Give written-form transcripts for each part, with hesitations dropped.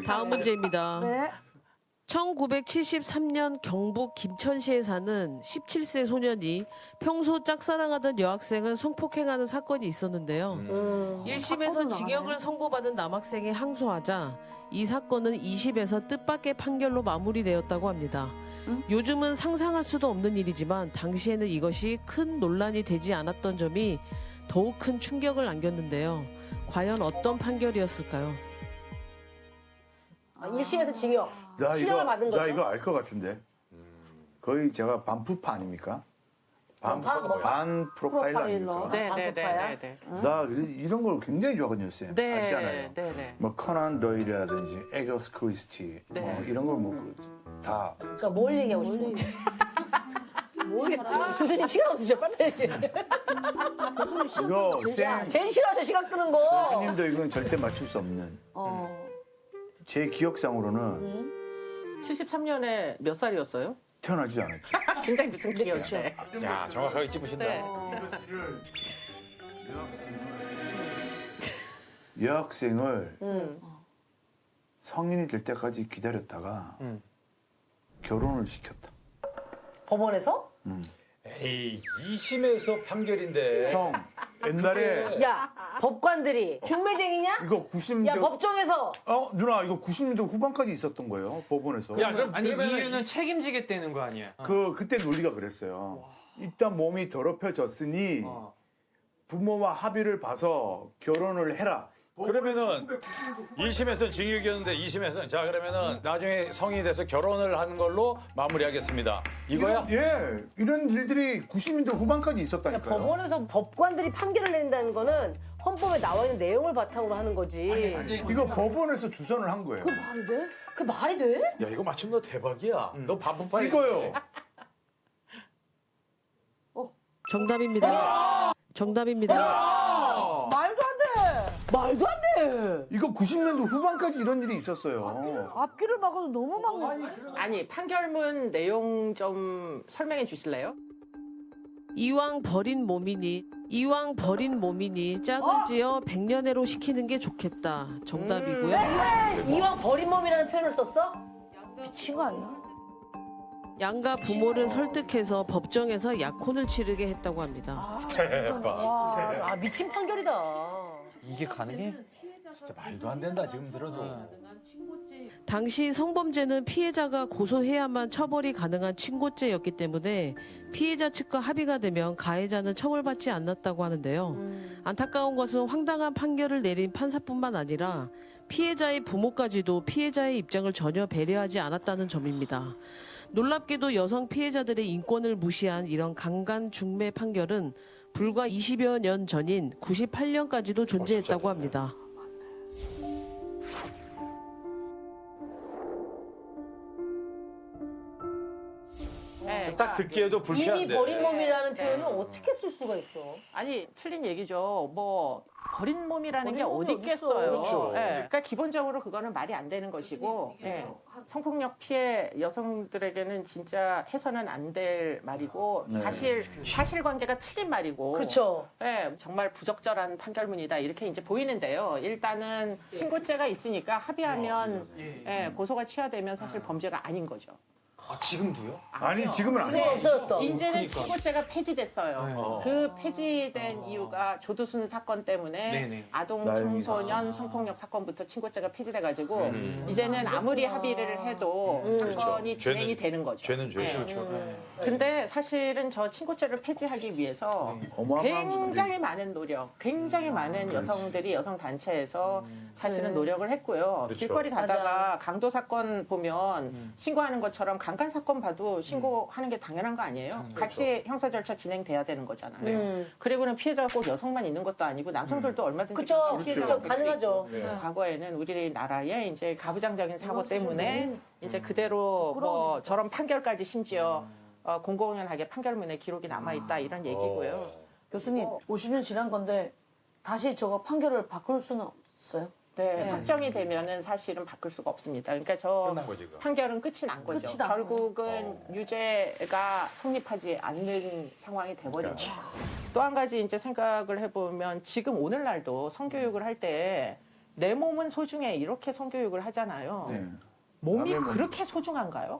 다음 문제입니다. 네. 1973년 경북 김천시에 사는 17세 소년이 평소 짝사랑하던 여학생을 성폭행하는 사건이 있었는데요. 1심에서 사건으로 징역을 나가네. 선고받은 남학생이 항소하자 이 사건은 2심에서 뜻밖의 판결로 마무리되었다고 합니다. 요즘은 상상할 수도 없는 일이지만 당시에는 이것이 큰 논란이 되지 않았던 점이 더욱 큰 충격을 안겼는데요. 과연 어떤 판결이었을까요? 1심에서 징역. 나 실형을 받은 거죠? 나 이거 알 것 같은데. 거의 제가 반푸파 아닙니까? 반 프로파일러 아닙니까? 네. 나 이런 걸 굉장히 좋아하거든요, 쌤. 아시잖아요. 네. 뭐 커난 도일이라든지 에거스 크리스티 뭐 이런 걸 뭐 다 그러니까 뭘 얘기하고 싶은지. 뭘 잘하는 교수님 시간 없으셔. 빨리 얘기해. 교수님 시간 이거 제일 쌤 제일 싫어하셔 시간 끄는 거. 교수님도 이건 절대 맞출 수 없는 제 기억상으로는 73년에 몇 살이었어요? 태어나지도 않았죠. 굉장히 무슨 기억이야. 야, 정확하게 찝으신다. 네. 여학생을 성인이 될 때까지 기다렸다가 결혼을 시켰다. 법원에서? 에이, 2심에서 판결인데. 형 옛날에 야 법관들이 중매쟁이냐? 이거 90년대 야 법정에서 누나 이거 90년대 후반까지 있었던 거예요 법원에서. 야, 그럼 아니 그러면은 이유는 책임지겠다는 거 아니야? 그때 논리가 그랬어요. 일단 몸이 더럽혀졌으니 부모와 합의를 봐서 결혼을 해라. 그러면은 1심에서는 징역이었는데 2심에서는 자 그러면은 나중에 성인이 돼서 결혼을 하는 걸로 마무리하겠습니다. 이거야? 이런 일들이 90년대 후반까지 있었다니까요. 그러니까 법원에서 법관들이 판결을 내린다는 거는 헌법에 나와 있는 내용을 바탕으로 하는 거지. 이거 법원에서 주선을 한 거예요. 그 말이 돼? 그 말이 돼? 야 이거 맞춤 너 대박이야. 너 반품파 이거요. 정답입니다. 정답입니다. 말도 안 돼. 말도 안 돼. 이거 90년대 후반까지 이런 일이 있었어요. 앞길을 막아도 너무 막는. 아니 판결문 내용 좀 설명해 주실래요? 이왕 버린 몸이니 짝을 지어 백년해로 시키는 게 좋겠다. 정답이고요. 이왕 버린 몸이라는 표현을 썼어? 미친 거 아니야? 양가 부모를 설득해서 법정에서 약혼을 치르게 했다고 합니다. 대박. 와. 아 미친 판결이다. 이게 가능해? 진짜 말도 안 된다 지금 들어도. 당시 성범죄는 피해자가 고소해야만 처벌이 가능한 친고죄였기 때문에 피해자 측과 합의가 되면 가해자는 처벌받지 않았다고 하는데요. 안타까운 것은 황당한 판결을 내린 판사뿐만 아니라 피해자의 부모까지도 피해자의 입장을 전혀 배려하지 않았다는 점입니다. 놀랍게도 여성 피해자들의 인권을 무시한 이런 강간 중매 판결은 불과 20여 년 전인 98년까지도 존재했다고 합니다. 네, 딱 듣기에도 불쾌한데. 이미 버린 몸이라는 표현을 어떻게 쓸 수가 있어? 아니 틀린 얘기죠. 뭐 버린 몸이라는 게 버린 몸이 어디 있겠어요. 그렇죠. 예, 그러니까 기본적으로 그거는 말이 안 되는 것이고 성폭력 피해 여성들에게는 진짜 해서는 안 될 말이고 네. 사실관계가 틀린 말이고 그렇죠. 예, 정말 부적절한 판결문이다 이렇게 이제 보이는데요. 일단은 신고죄가 있으니까 합의하면 고소가 취하되면 사실 범죄가 아닌 거죠. 아 지금도요? 아니 지금은 안 지금 돼. 없어졌어. 이제는 그러니까. 친고죄가 폐지됐어요. 그 폐지된 이유가 조두순 사건 때문에 네네. 아동 다행이다. 청소년 성폭력 사건부터 친고죄가 폐지돼가지고 이제는 아무리 합의를 해도 사건이 그렇죠. 진행이 죄는- 되는 거죠. 죄는 죄죠. 근데 사실은 저 친고죄를 폐지하기 위해서 어마어마한 굉장히 많은 노력, 굉장히 많은 여성들이 여성 단체에서 사실은 노력을 했고요. 그렇죠. 길거리 가다가 강도 사건 보면 신고하는 것처럼 강간 사건 봐도 신고하는 게 당연한 거 아니에요? 같이 형사 절차 진행돼야 되는 거잖아요. 그리고는 피해자가 꼭 여성만 있는 것도 아니고 남성들도 얼마든지 그쵸. 피해자가 그쵸. 가능하죠. 과거에는 우리나라에 이제 가부장적인 사고 때문에 이제 그대로 뭐 저런 판결까지 심지어 공공연하게 판결문에 기록이 남아 있다 이런 얘기고요. 교수님 50년 지난 건데 다시 저거 판결을 바꿀 수는 없어요? 네, 확정이 되면은 사실은 바꿀 수가 없습니다. 그러니까 저 끝난 거지, 그거. 판결은 끝이 난 거죠. 끝이 난 결국은 유죄가 성립하지 않는 상황이 돼버린 거죠. 또 한 가지 이제 생각을 해보면 지금 오늘날도 성교육을 할 때 내 몸은 소중해 이렇게 성교육을 하잖아요. 네. 몸이 남의 몸. 그렇게 소중한가요?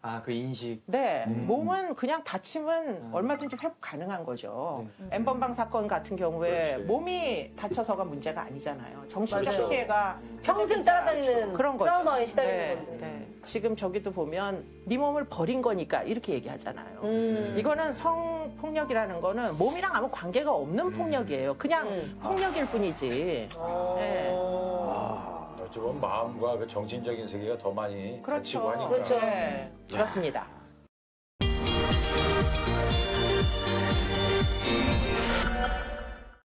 아, 그 인식. 네, 음. 몸은 그냥 다치면 얼마든지 회복 가능한 거죠. N번방 사건 같은 경우에 그렇지. 몸이 다쳐서가 문제가 아니잖아요. 정신적 맞아요. 피해가 평생 따라다니는 그런 거죠. 트라우마에 시달리는 네, 건데. 네. 지금 저기도 보면 네 몸을 버린 거니까 이렇게 얘기하잖아요. 음. 이거는 성폭력이라는 거는 몸이랑 아무 관계가 없는 폭력이에요. 그냥 폭력일 뿐이지. 어. 네. 어찌 보면 마음과 그 정신적인 세계가 더 많이 그렇죠. 다치고 하니까. 그렇죠. 네, 그렇습니다.